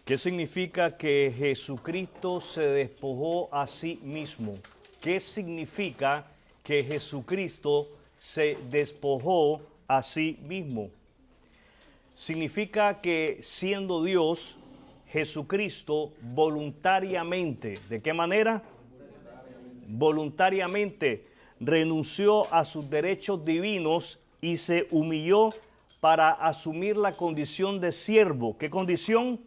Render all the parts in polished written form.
¿Qué significa que Jesucristo se despojó a sí mismo? ¿Qué significa que Jesucristo se despojó a sí mismo? Significa que siendo Dios, Jesucristo voluntariamente, ¿de qué manera? Voluntariamente renunció a sus derechos divinos y se humilló para asumir la condición de siervo. ¿Qué condición?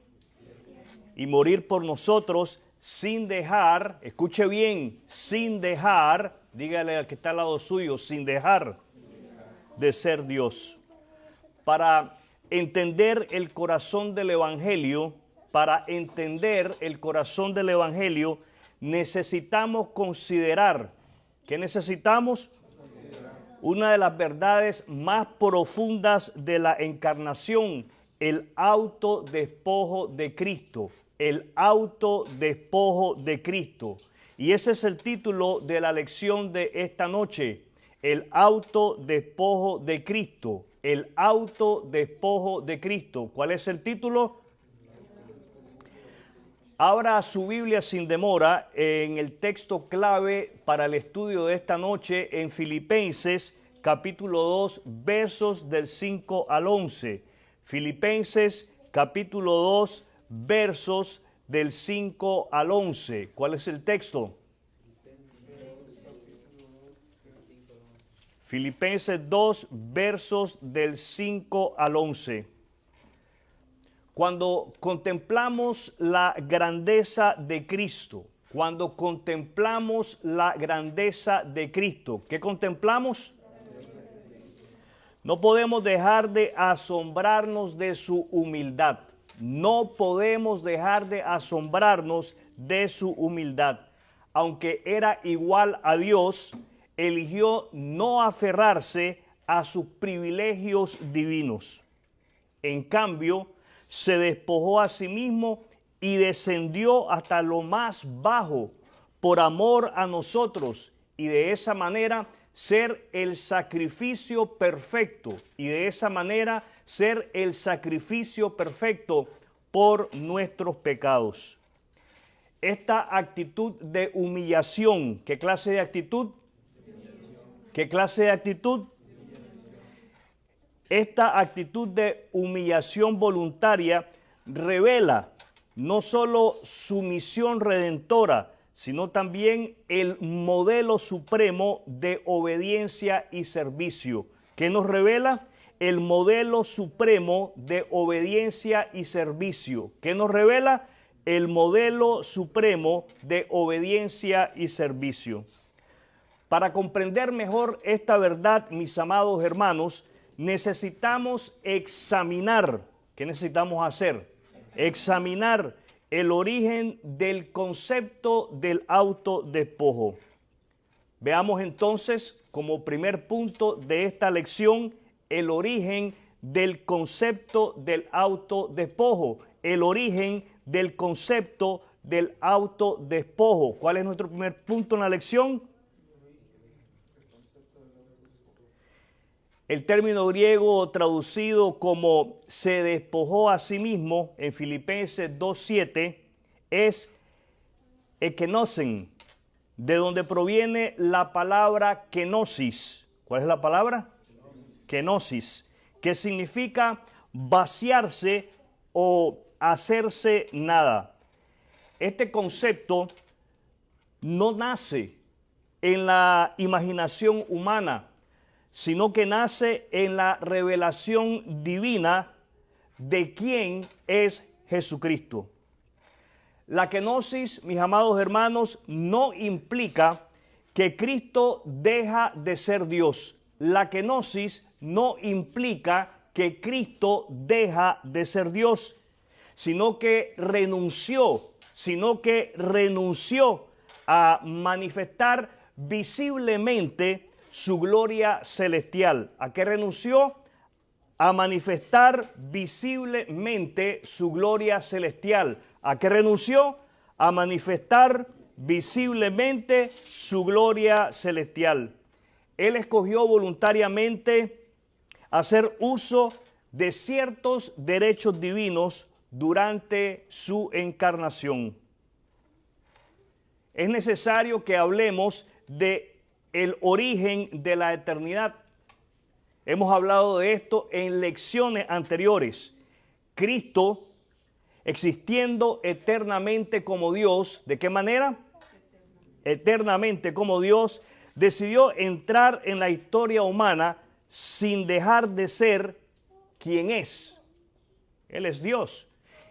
Y morir por nosotros sin dejar, escuche bien, sin dejar, dígale al que está al lado suyo, sin dejar de ser Dios. Para entender el corazón del Evangelio, necesitamos considerar, ¿qué necesitamos? Una de las verdades más profundas de la encarnación, el autodespojo de Cristo. El autodespojo de Cristo. Y ese es el título de la lección de esta noche. El autodespojo de Cristo. El autodespojo de Cristo. ¿Cuál es el título? Abra su Biblia sin demora en el texto clave para el estudio de esta noche en Filipenses capítulo 2 versos del 5 al 11. Filipenses capítulo 2 versos del 5 al 11. ¿Cuál es el texto? Filipenses 2 versos del 5 al 11. Cuando contemplamos la grandeza de Cristo, ¿qué contemplamos? No podemos dejar de asombrarnos de su humildad. No podemos dejar de asombrarnos de su humildad. Aunque era igual a Dios, eligió no aferrarse a sus privilegios divinos. En cambio, se despojó a sí mismo y descendió hasta lo más bajo por amor a nosotros y de esa manera ser el sacrificio perfecto por nuestros pecados. Esta actitud de humillación, ¿qué clase de actitud? Esta actitud de humillación voluntaria revela no solo su misión redentora, sino también el modelo supremo de obediencia y servicio. ¿Qué nos revela? El modelo supremo de obediencia y servicio. ¿Qué nos revela? El modelo supremo de obediencia y servicio. Para comprender mejor esta verdad, mis amados hermanos, necesitamos examinar. ¿Qué necesitamos hacer? Examinar el origen del concepto del autodespojo. Veamos entonces, como primer punto de esta lección, el origen del concepto del autodespojo. ¿Cuál es nuestro primer punto en la lección? El término griego traducido como se despojó a sí mismo en Filipenses 2:7 es ekenosen, de donde proviene la palabra kenosis. ¿Cuál es la palabra? Kenosis, que significa vaciarse o hacerse nada. Este concepto no nace en la imaginación humana, sino que nace en la revelación divina de quién es Jesucristo. La kenosis, mis amados hermanos, no implica que Cristo deja de ser Dios. La kenosis no implica que Cristo deja de ser Dios, sino que renunció a manifestar visiblemente su gloria celestial. ¿A qué renunció? A manifestar visiblemente su gloria celestial. ¿A qué renunció? A manifestar visiblemente su gloria celestial. Él escogió voluntariamente hacer uso de ciertos derechos divinos durante su encarnación. Es necesario que hablemos de el origen de la eternidad. Hemos hablado de esto en lecciones anteriores. Cristo, existiendo eternamente como Dios, ¿de qué manera? Eternamente como Dios, decidió entrar en la historia humana sin dejar de ser quien es. Él es Dios.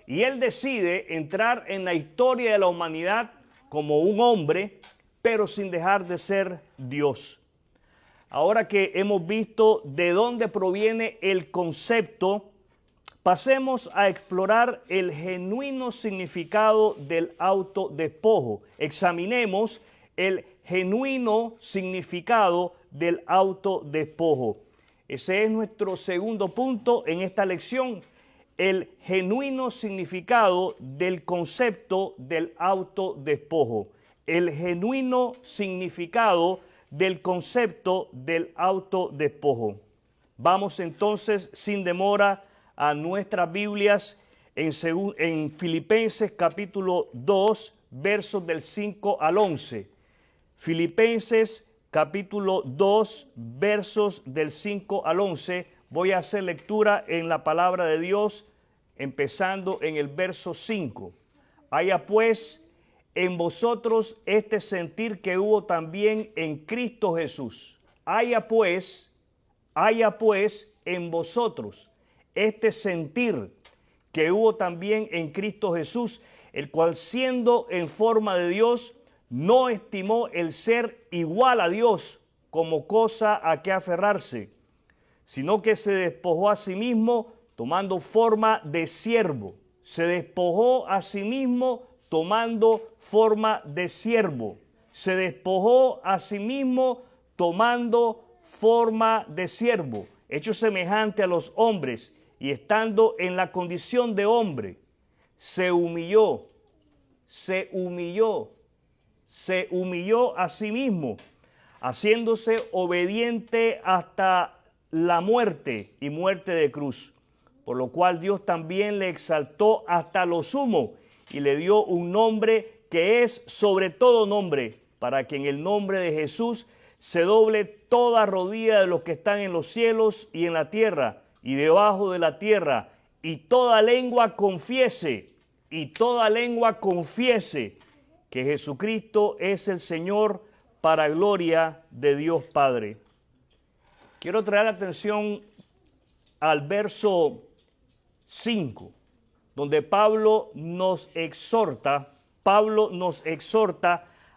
Y Él decide entrar en la historia de la humanidad como un hombre, pero sin dejar de ser Dios. Ahora que hemos visto de dónde proviene el concepto, pasemos a explorar el genuino significado del autodespojo. Examinemos el genuino significado del autodespojo. Ese es nuestro segundo punto en esta lección, el genuino significado del concepto del autodespojo. El genuino significado del concepto del autodespojo. Vamos entonces sin demora a nuestras Biblias en Filipenses capítulo 2, versos del 5 al 11. Filipenses capítulo 2, versos del 5 al 11. Voy a hacer lectura en la palabra de Dios, empezando en el verso 5. Haya pues en vosotros este sentir que hubo también en Cristo Jesús. Haya pues en vosotros este sentir que hubo también en Cristo Jesús, el cual siendo en forma de Dios, no estimó el ser igual a Dios como cosa a que aferrarse, sino que se despojó a sí mismo tomando forma de siervo. Se despojó a sí mismo tomando forma de siervo. Se despojó a sí mismo tomando forma de siervo, hecho semejante a los hombres, y estando en la condición de hombre, se humilló a sí mismo, haciéndose obediente hasta la muerte y muerte de cruz, por lo cual Dios también le exaltó hasta lo sumo y le dio un nombre que es sobre todo nombre, para que en el nombre de Jesús se doble toda rodilla de los que están en los cielos y en la tierra y debajo de la tierra, y toda lengua confiese que Jesucristo es el Señor, para gloria de Dios Padre. Quiero traer la atención al verso 5, donde Pablo nos exhorta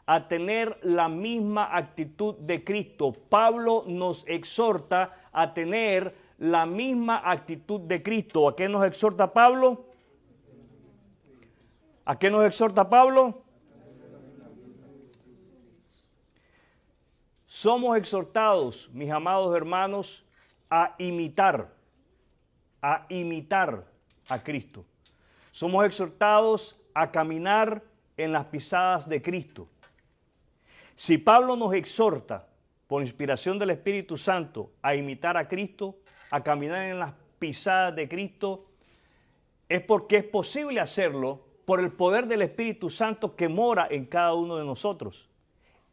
a tener la misma actitud de Cristo. Pablo nos exhorta a tener la misma actitud de Cristo. ¿A qué nos exhorta Pablo? ¿A qué nos exhorta Pablo? Somos exhortados, mis amados hermanos, a imitar a Cristo. Somos exhortados a caminar en las pisadas de Cristo. Si Pablo nos exhorta, por inspiración del Espíritu Santo, a imitar a Cristo, a caminar en las pisadas de Cristo, es porque es posible hacerlo por el poder del Espíritu Santo que mora en cada uno de nosotros.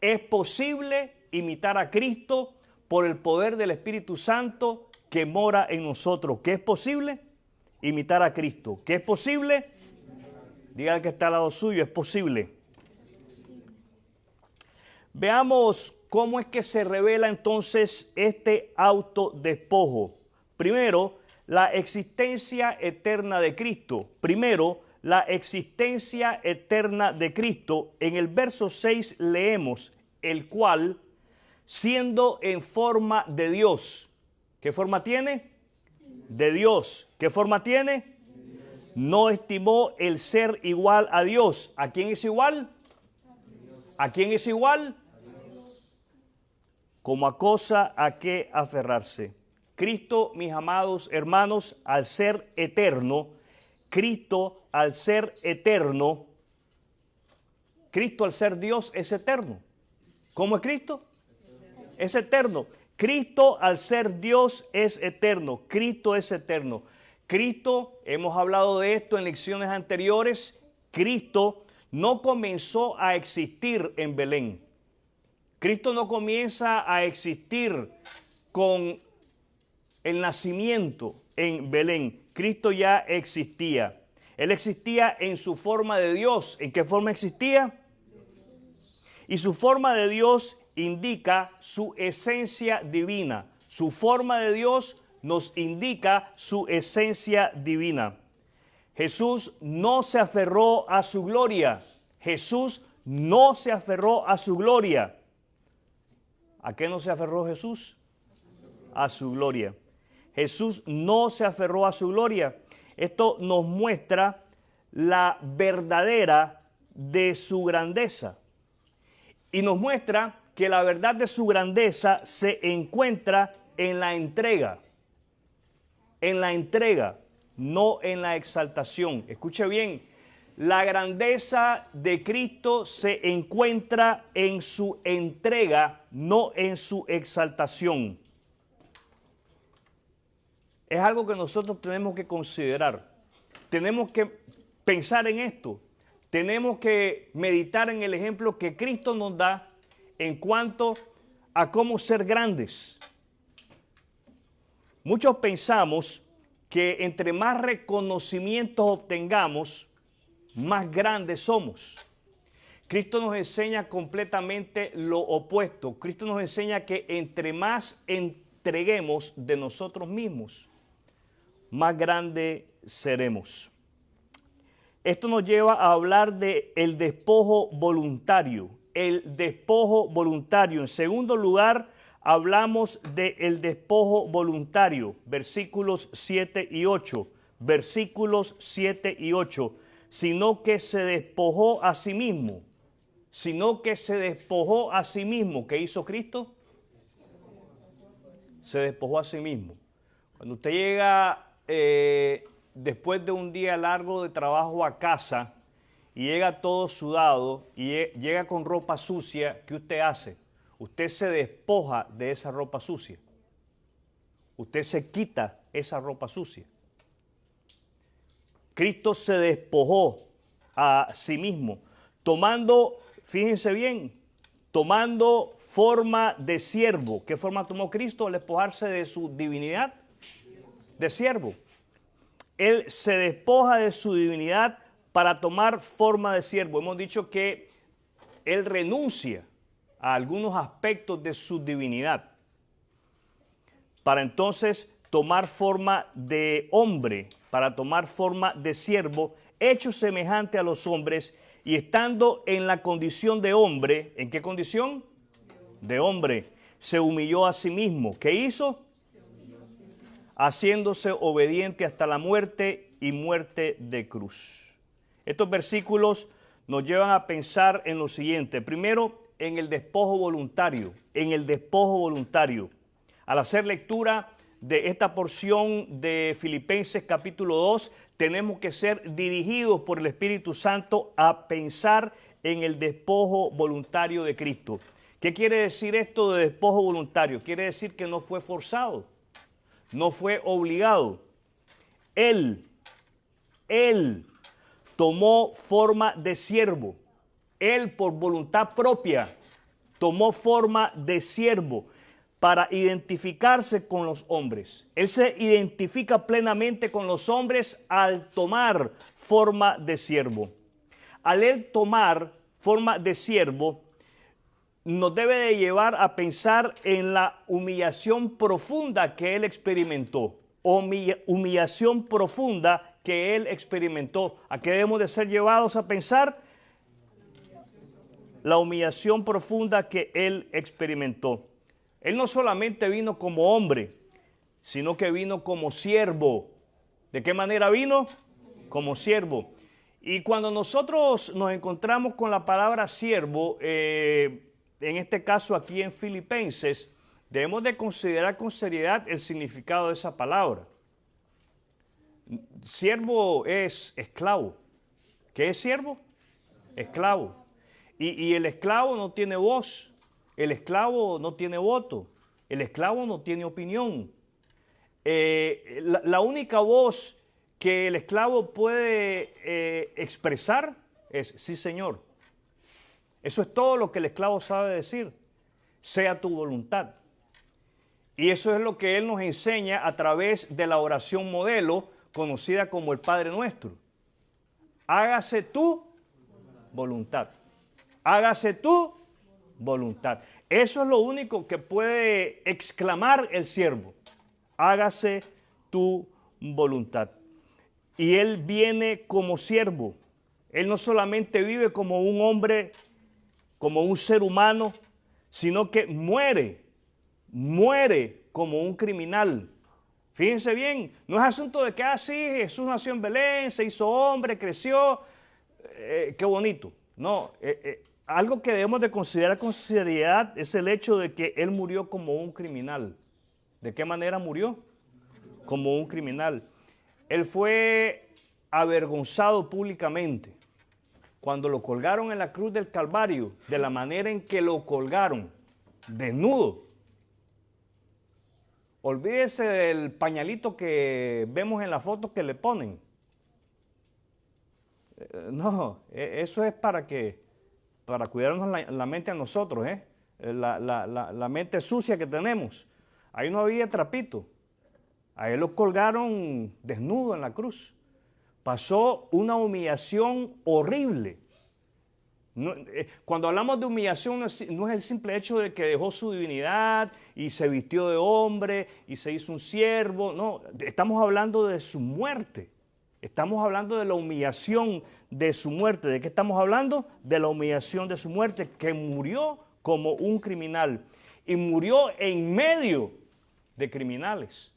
Es posible imitar a Cristo por el poder del Espíritu Santo que mora en nosotros. ¿Qué es posible? Imitar a Cristo. ¿Qué es posible? Diga al que está al lado suyo, es posible. Veamos cómo es que se revela entonces este autodespojo. Primero, la existencia eterna de Cristo. En el verso 6 leemos, el cual, siendo en forma de Dios. ¿Qué forma tiene? De Dios. ¿Qué forma tiene? No estimó el ser igual a Dios. ¿A quién es igual? ¿A quién es igual? Como a cosa a que aferrarse. Cristo, mis amados hermanos, al ser eterno, Cristo al ser Dios es eterno. ¿Cómo es Cristo? Es eterno. Cristo al ser Dios es eterno. Cristo es eterno. Cristo, hemos hablado de esto en lecciones anteriores, Cristo no comenzó a existir en Belén. Cristo no comienza a existir con el nacimiento en Belén. Cristo ya existía. Él existía en su forma de Dios. ¿En qué forma existía? Y su forma de Dios indica su esencia divina. Su forma de Dios nos indica su esencia divina. Jesús no se aferró a su gloria. Jesús no se aferró a su gloria. ¿A qué no se aferró Jesús? A su gloria. Jesús no se aferró a su gloria. Esto nos muestra la verdadera de su grandeza. Y nos muestra que la verdad de su grandeza se encuentra en la entrega. En la entrega, no en la exaltación. Escuche bien, la grandeza de Cristo se encuentra en su entrega, no en su exaltación. Es algo que nosotros tenemos que considerar. Tenemos que pensar en esto. Tenemos que meditar en el ejemplo que Cristo nos da en cuanto a cómo ser grandes. Muchos pensamos que entre más reconocimientos obtengamos, más grandes somos. Cristo nos enseña completamente lo opuesto. Cristo nos enseña que entre más entreguemos de nosotros mismos, más grande seremos. Esto nos lleva a hablar de el despojo voluntario. El despojo voluntario. En segundo lugar, hablamos del despojo voluntario. Versículos 7 y 8. Versículos 7 y 8. Sino que se despojó a sí mismo. Sino que se despojó a sí mismo. ¿Qué hizo Cristo? Se despojó a sí mismo. Cuando usted llega después de un día largo de trabajo a casa y llega todo sudado y llega con ropa sucia, ¿qué usted hace? Usted se despoja de esa ropa sucia. Usted se quita esa ropa sucia. Cristo se despojó a sí mismo, tomando, fíjense bien, tomando forma de siervo. ¿Qué forma tomó Cristo al despojarse de su divinidad? De siervo. Él se despoja de su divinidad para tomar forma de siervo. Hemos dicho que Él renuncia a algunos aspectos de su divinidad para entonces tomar forma de hombre, para tomar forma de siervo, hecho semejante a los hombres y estando en la condición de hombre. ¿En qué condición? De hombre. Se humilló a sí mismo. ¿Qué hizo? Haciéndose obediente hasta la muerte y muerte de cruz. Estos versículos nos llevan a pensar en lo siguiente. Primero, en el despojo voluntario. En el despojo voluntario. Al hacer lectura de esta porción de Filipenses capítulo 2, tenemos que ser dirigidos por el Espíritu Santo a pensar en el despojo voluntario de Cristo. ¿Qué quiere decir esto de despojo voluntario? Quiere decir que no fue forzado. No fue obligado. Él tomó forma de siervo. Él por voluntad propia tomó forma de siervo para identificarse con los hombres. Él se identifica plenamente con los hombres al tomar forma de siervo. Al él tomar forma de siervo, nos debe de llevar a pensar en la humillación profunda que él experimentó. Humillación profunda que él experimentó. ¿A qué debemos de ser llevados a pensar? La humillación profunda que él experimentó. Él no solamente vino como hombre, sino que vino como siervo. ¿De qué manera vino? Como siervo. Y cuando nosotros nos encontramos con la palabra siervo, en este caso aquí en Filipenses, debemos de considerar con seriedad el significado de esa palabra. Siervo es esclavo. ¿Qué es siervo? Esclavo. Y el esclavo no tiene voz, el esclavo no tiene voto, el esclavo no tiene opinión. La única voz que el esclavo puede expresar es, sí, Señor. Eso es todo lo que el esclavo sabe decir. Sea tu voluntad. Y eso es lo que Él nos enseña a través de la oración modelo, conocida como el Padre Nuestro. Hágase tu voluntad. Hágase tu voluntad. Eso es lo único que puede exclamar el siervo. Hágase tu voluntad. Y Él viene como siervo. Él no solamente vive como un hombre, como un ser humano, sino que muere como un criminal. Fíjense bien, no es asunto de que, sí, Jesús nació en Belén, se hizo hombre, creció, qué bonito. No, algo que debemos de considerar con seriedad es el hecho de que Él murió como un criminal. ¿De qué manera murió? Como un criminal. Él fue avergonzado públicamente. Cuando lo colgaron en la cruz del Calvario, de la manera en que lo colgaron, desnudo. Olvídese del pañalito que vemos en la foto que le ponen. No, eso es para cuidarnos la mente a nosotros, la mente sucia que tenemos. Ahí no había trapito. A él lo colgaron desnudo en la cruz. Pasó una humillación horrible. Cuando hablamos de humillación no es el simple hecho de que dejó su divinidad y se vistió de hombre y se hizo un siervo. No, estamos hablando de su muerte. Estamos hablando de la humillación de su muerte. ¿De qué estamos hablando? De la humillación de su muerte, que murió como un criminal y murió en medio de criminales.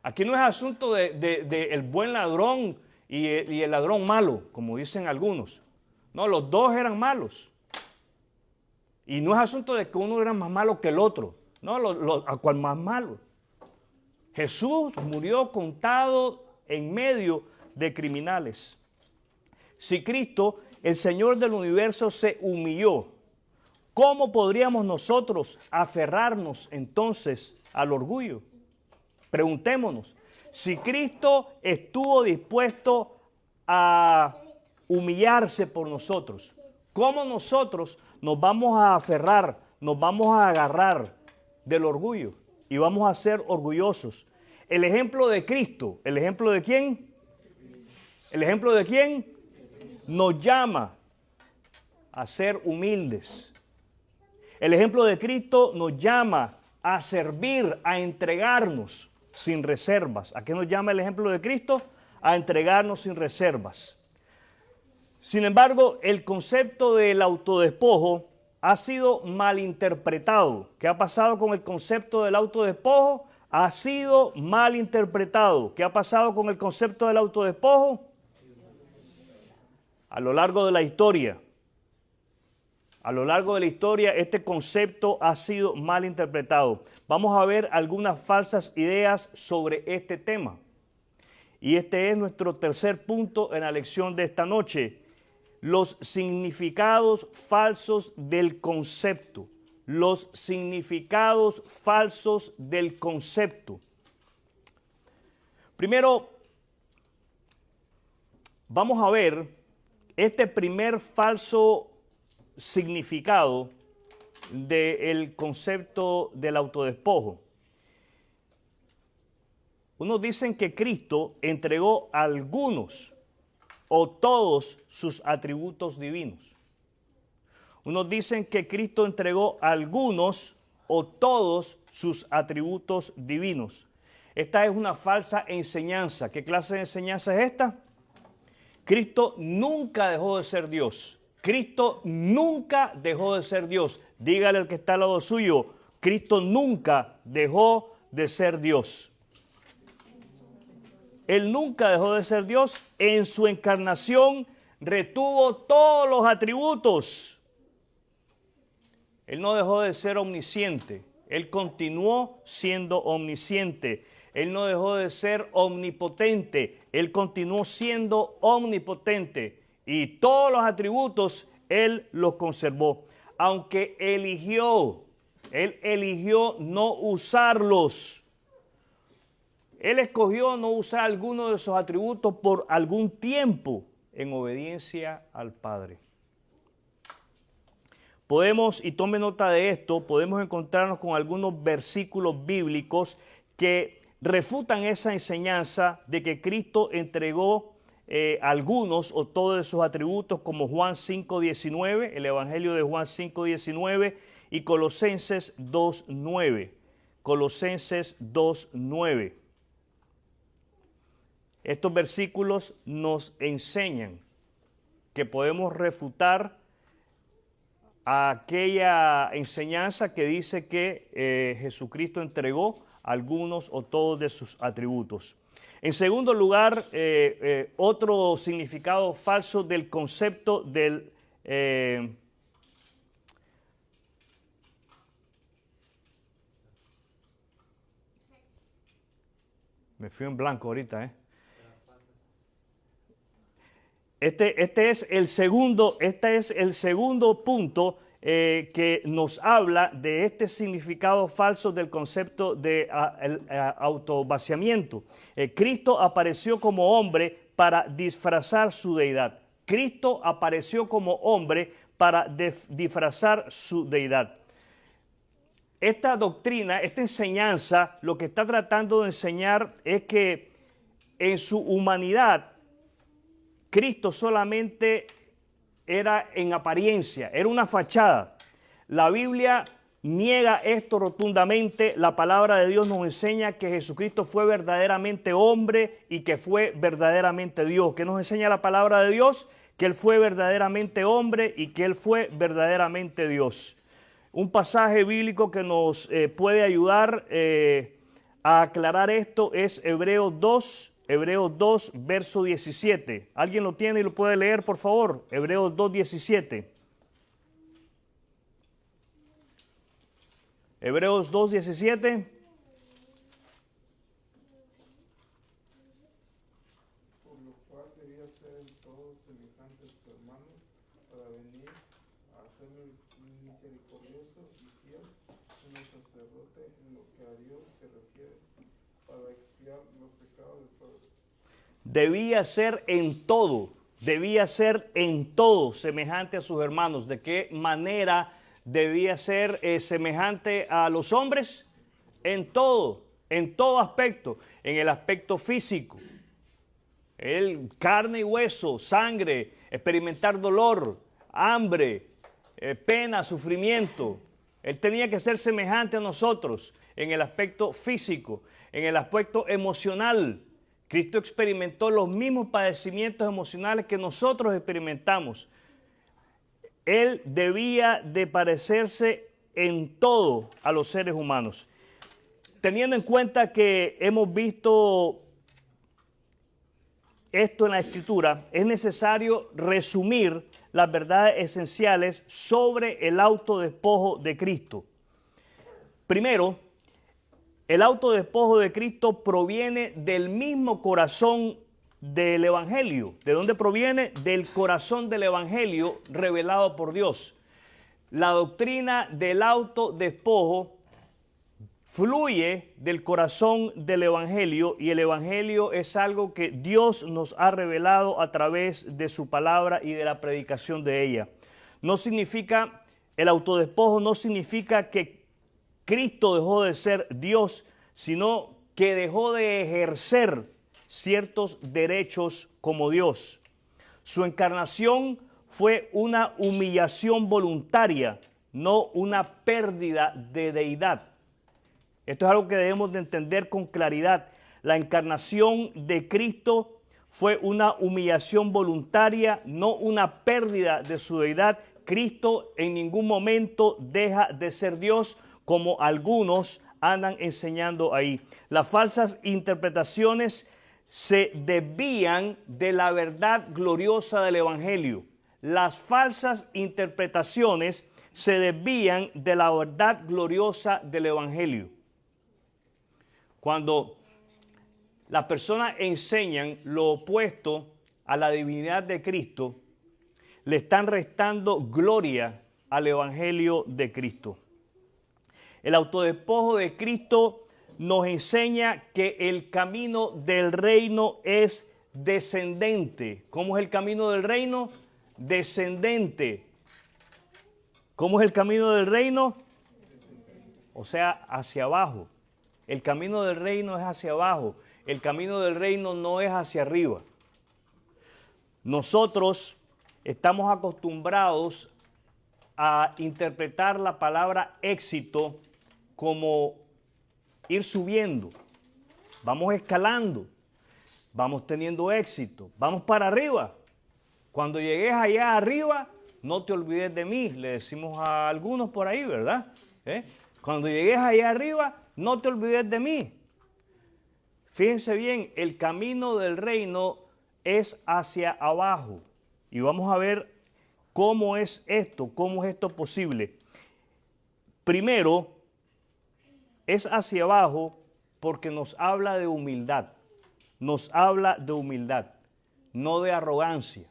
Aquí no es asunto de el buen ladrón y el ladrón malo, como dicen algunos. No, los dos eran malos. Y no es asunto de que uno era más malo que el otro. No, a cual más malo. Jesús murió contado en medio de criminales. Si Cristo, el Señor del universo, se humilló, ¿cómo podríamos nosotros aferrarnos entonces al orgullo? Preguntémonos, si Cristo estuvo dispuesto a humillarse por nosotros, ¿cómo nosotros nos vamos a aferrar, nos vamos a agarrar del orgullo y vamos a ser orgullosos? El ejemplo de Cristo, ¿el ejemplo de quién? ¿El ejemplo de quién? Nos llama a ser humildes. El ejemplo de Cristo nos llama a servir, a entregarnos sin reservas. ¿A qué nos llama el ejemplo de Cristo? A entregarnos sin reservas. Sin embargo, el concepto del autodespojo ha sido malinterpretado. ¿Qué ha pasado con el concepto del autodespojo? Ha sido malinterpretado. ¿Qué ha pasado con el concepto del autodespojo? A lo largo de la historia. A lo largo de la historia, este concepto ha sido mal interpretado. Vamos a ver algunas falsas ideas sobre este tema. Y este es nuestro tercer punto en la lección de esta noche. Los significados falsos del concepto. Los significados falsos del concepto. Primero, vamos a ver este primer falso significado del concepto del autodespojo. Unos dicen que Cristo entregó algunos o todos sus atributos divinos. Unos dicen que Cristo entregó algunos o todos sus atributos divinos. Esta es una falsa enseñanza. ¿Qué clase de enseñanza es esta? Cristo nunca dejó de ser Dios. Cristo nunca dejó de ser Dios. Dígale al que está al lado suyo, Cristo nunca dejó de ser Dios. Él nunca dejó de ser Dios. En su encarnación retuvo todos los atributos. Él no dejó de ser omnisciente. Él continuó siendo omnisciente. Él no dejó de ser omnipotente. Él continuó siendo omnipotente. Y todos los atributos Él los conservó. Aunque Él eligió no usarlos. Él escogió no usar alguno de esos atributos por algún tiempo en obediencia al Padre. Podemos, y tome nota de esto, podemos encontrarnos con algunos versículos bíblicos que refutan esa enseñanza de que Cristo entregó algunos o todos esos atributos, como Juan 5:19, el Evangelio de Juan 5:19 y Colosenses 2:9. Colosenses 2:9. Estos versículos nos enseñan que podemos refutar a aquella enseñanza que dice que Jesucristo entregó algunos o todos de sus atributos. En segundo lugar, otro significado falso del concepto del me fui en blanco ahorita, Este es el segundo punto que nos habla de este significado falso del concepto de autovaciamiento. Cristo apareció como hombre para disfrazar su deidad. Cristo apareció como hombre para disfrazar su deidad. Esta doctrina, esta enseñanza, lo que está tratando de enseñar es que en su humanidad, Cristo solamente era en apariencia, era una fachada. La Biblia niega esto rotundamente. La palabra de Dios nos enseña que Jesucristo fue verdaderamente hombre y que fue verdaderamente Dios. ¿Qué nos enseña la palabra de Dios? Que Él fue verdaderamente hombre y que Él fue verdaderamente Dios. Un pasaje bíblico que nos puede ayudar a aclarar esto es Hebreos 2, verso 17. ¿Alguien lo tiene y lo puede leer, por favor? Hebreos 2, 17. Hebreos 2, 17. Por lo cual debía ser en todo semejante a sus hermanos, para venir a ser misericordioso y fiel, como sacerdote en lo que a Dios se refiere, para expiar los pecados del pueblo. Debía ser en todo semejante a sus hermanos. ¿De qué manera debía ser semejante a los hombres? En todo aspecto, en el aspecto físico. Carne y hueso, sangre, experimentar dolor, hambre, pena, sufrimiento. Él tenía que ser semejante a nosotros en el aspecto físico, en el aspecto emocional. Cristo experimentó los mismos padecimientos emocionales que nosotros experimentamos. Él debía de parecerse en todo a los seres humanos. Teniendo en cuenta que hemos visto esto en la Escritura, es necesario resumir las verdades esenciales sobre el autodespojo de Cristo. Primero, el autodespojo de Cristo proviene del mismo corazón del Evangelio. ¿De dónde proviene? Del corazón del Evangelio revelado por Dios. La doctrina del autodespojo fluye del corazón del Evangelio, y el Evangelio es algo que Dios nos ha revelado a través de su palabra y de la predicación de ella. El autodespojo no significa que Cristo dejó de ser Dios, sino que dejó de ejercer ciertos derechos como Dios. Su encarnación fue una humillación voluntaria, no una pérdida de deidad. Esto es algo que debemos de entender con claridad. La encarnación de Cristo fue una humillación voluntaria, no una pérdida de su deidad. Cristo en ningún momento deja de ser Dios, como algunos andan enseñando ahí. Las falsas interpretaciones se desvían de la verdad gloriosa del Evangelio. Las falsas interpretaciones se desvían de la verdad gloriosa del Evangelio. Cuando las personas enseñan lo opuesto a la divinidad de Cristo, le están restando gloria al Evangelio de Cristo. El autodespojo de Cristo nos enseña que el camino del reino es descendente. ¿Cómo es el camino del reino? Descendente. ¿Cómo es el camino del reino? O sea, hacia abajo. El camino del reino es hacia abajo. El camino del reino no es hacia arriba. Nosotros estamos acostumbrados a interpretar la palabra éxito como ir subiendo. Vamos escalando. Vamos teniendo éxito. Vamos para arriba. Cuando llegues allá arriba, no te olvides de mí. Le decimos a algunos por ahí, ¿verdad? Cuando llegues allá arriba, no te olvides de mí. Fíjense bien, el camino del reino es hacia abajo. Y vamos a ver cómo es esto posible. Primero, es hacia abajo porque nos habla de humildad. Nos habla de humildad, no de arrogancia.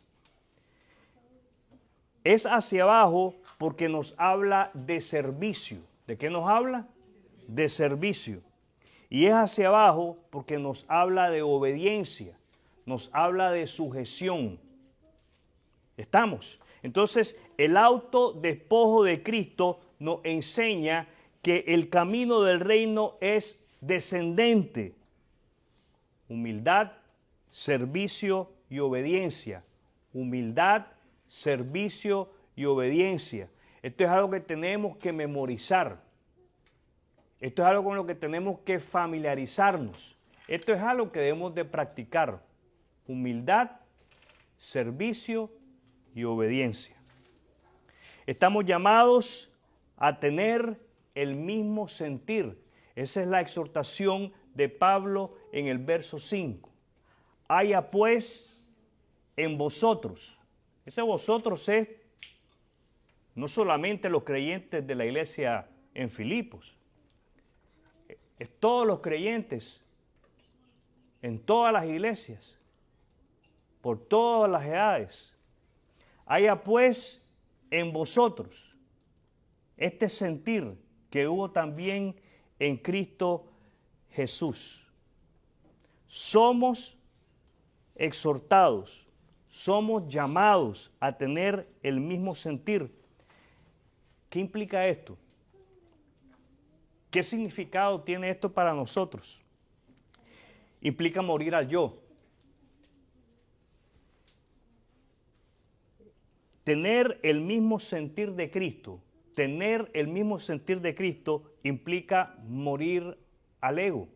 Es hacia abajo porque nos habla de servicio. ¿De qué nos habla? De servicio. Y es hacia abajo porque nos habla de obediencia, nos habla de sujeción. ¿Estamos? Entonces, el autodespojo de Cristo nos enseña que el camino del reino es descendente. Humildad, servicio y obediencia. Humildad, servicio y obediencia. Esto es algo que tenemos que memorizar. Esto es algo con lo que tenemos que familiarizarnos. Esto es algo que debemos de practicar. Humildad, servicio y obediencia. Estamos llamados a tener el mismo sentir. Esa es la exhortación de Pablo en el verso 5. Haya pues en vosotros. Ese vosotros es no solamente los creyentes de la iglesia en Filipos, es todos los creyentes en todas las iglesias, por todas las edades. Haya pues en vosotros este sentir que hubo también en Cristo Jesús. Somos exhortados, somos llamados a tener el mismo sentir. ¿Qué implica esto? ¿Qué significado tiene esto para nosotros? Implica morir al yo. Tener el mismo sentir de Cristo, tener el mismo sentir de Cristo implica morir al ego,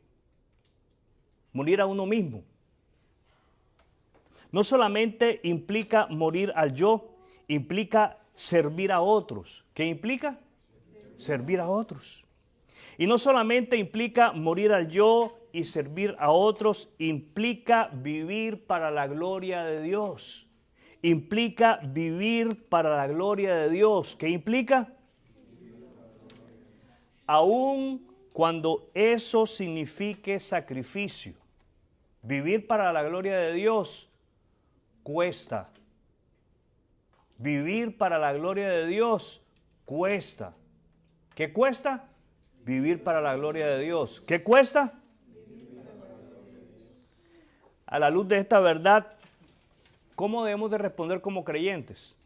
morir a uno mismo. No solamente implica morir al yo, implica servir a otros. ¿Qué implica? Servir a otros. Y no solamente implica morir al yo y servir a otros, implica vivir para la gloria de Dios. Implica vivir para la gloria de Dios. ¿Qué implica? Aun cuando eso signifique sacrificio. Vivir para la gloria de Dios cuesta. Vivir para la gloria de Dios cuesta. ¿Qué cuesta? Vivir para la gloria de Dios. ¿Qué cuesta? A la luz de esta verdad, ¿cómo debemos de responder como creyentes?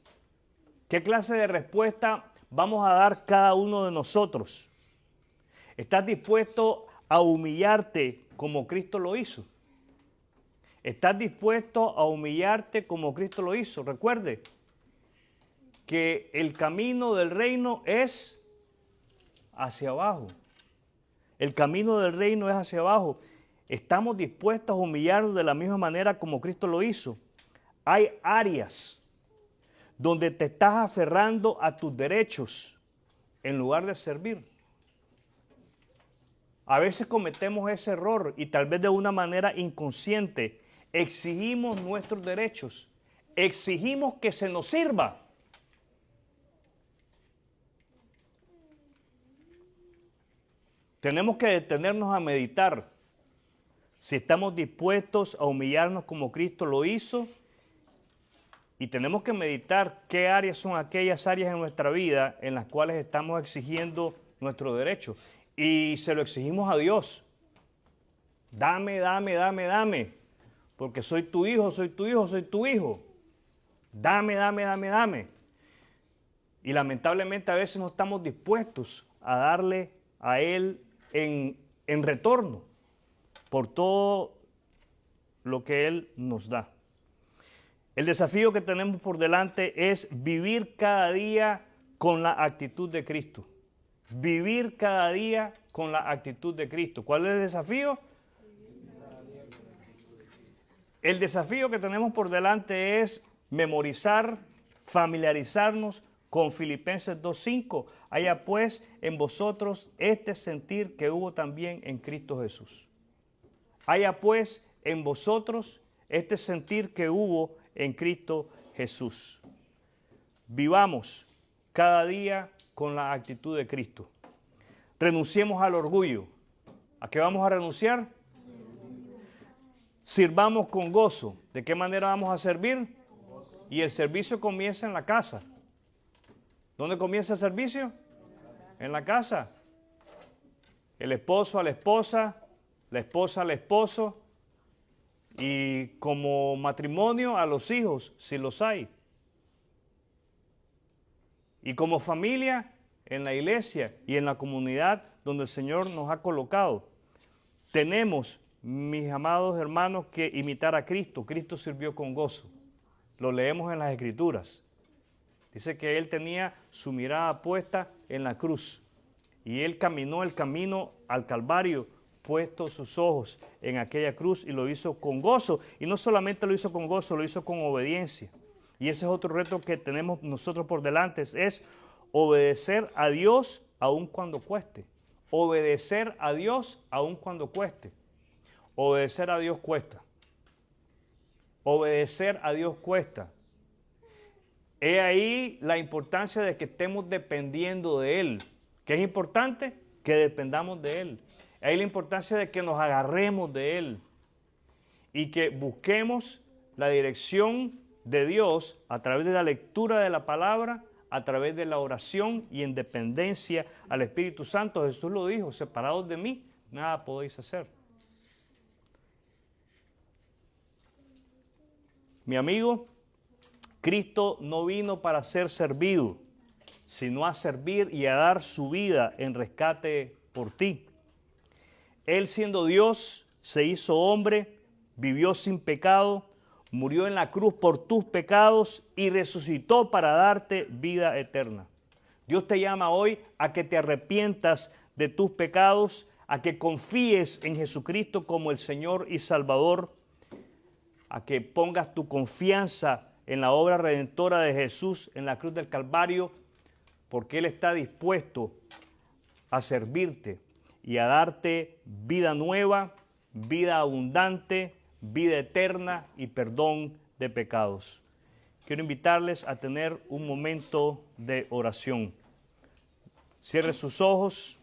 ¿Qué clase de respuesta vamos a dar cada uno de nosotros? ¿Estás dispuesto a humillarte como Cristo lo hizo? ¿Estás dispuesto a humillarte como Cristo lo hizo? Recuerde que el camino del reino es hacia abajo. El camino del reino es hacia abajo. ¿Estamos dispuestos a humillarnos de la misma manera como Cristo lo hizo? Hay áreas donde te estás aferrando a tus derechos en lugar de servir. A veces cometemos ese error y tal vez de una manera inconsciente exigimos nuestros derechos, exigimos que se nos sirva. Tenemos que detenernos a meditar si estamos dispuestos a humillarnos como Cristo lo hizo, y tenemos que meditar qué áreas son aquellas áreas en nuestra vida en las cuales estamos exigiendo nuestro derecho. Y se lo exigimos a Dios, Dame, dame, dame, dame. Porque soy tu hijo, soy tu hijo, soy tu hijo. Dame, dame, dame, dame. Y lamentablemente a veces no estamos dispuestos a darle a Él en retorno por todo lo que Él nos da. El desafío que tenemos por delante es vivir cada día con la actitud de Cristo. Vivir cada día con la actitud de Cristo. ¿Cuál es el desafío? El desafío que tenemos por delante es memorizar, familiarizarnos con Filipenses 2:5. Haya pues en vosotros este sentir que hubo también en Cristo Jesús. Haya pues en vosotros este sentir que hubo en Cristo Jesús. Vivamos cada día con la actitud de Cristo. Renunciemos al orgullo. ¿A qué vamos a renunciar? Sirvamos con gozo. ¿De qué manera vamos a servir? Y el servicio comienza en la casa. ¿Dónde comienza el servicio? En la casa. El esposo a la esposa al esposo, y como matrimonio a los hijos, si los hay. Y como familia en la iglesia y en la comunidad donde el Señor nos ha colocado. Tenemos, mis amados hermanos, que imitar a Cristo. Cristo sirvió con gozo. Lo leemos en las Escrituras. Dice que Él tenía su mirada puesta en la cruz. Y Él caminó el camino al Calvario, puesto sus ojos en aquella cruz, y lo hizo con gozo. Y no solamente lo hizo con gozo, lo hizo con obediencia. Y ese es otro reto que tenemos nosotros por delante, es obedecer a Dios aun cuando cueste. Obedecer a Dios aun cuando cueste. Obedecer a Dios cuesta. Obedecer a Dios cuesta. He ahí la importancia de que estemos dependiendo de Él. ¿Qué es importante? Que dependamos de Él. Hay la importancia de que nos agarremos de Él y que busquemos la dirección de Dios a través de la lectura de la palabra, a través de la oración y en dependencia al Espíritu Santo. Jesús lo dijo: separados de mí, nada podéis hacer. Mi amigo, Cristo no vino para ser servido, sino a servir y a dar su vida en rescate por ti. Él, siendo Dios, se hizo hombre, vivió sin pecado, murió en la cruz por tus pecados y resucitó para darte vida eterna. Dios te llama hoy a que te arrepientas de tus pecados, a que confíes en Jesucristo como el Señor y Salvador, a que pongas tu confianza en la obra redentora de Jesús en la cruz del Calvario, porque Él está dispuesto a servirte y a darte vida nueva, vida abundante, vida eterna y perdón de pecados. Quiero invitarles a tener un momento de oración. Cierre sus ojos.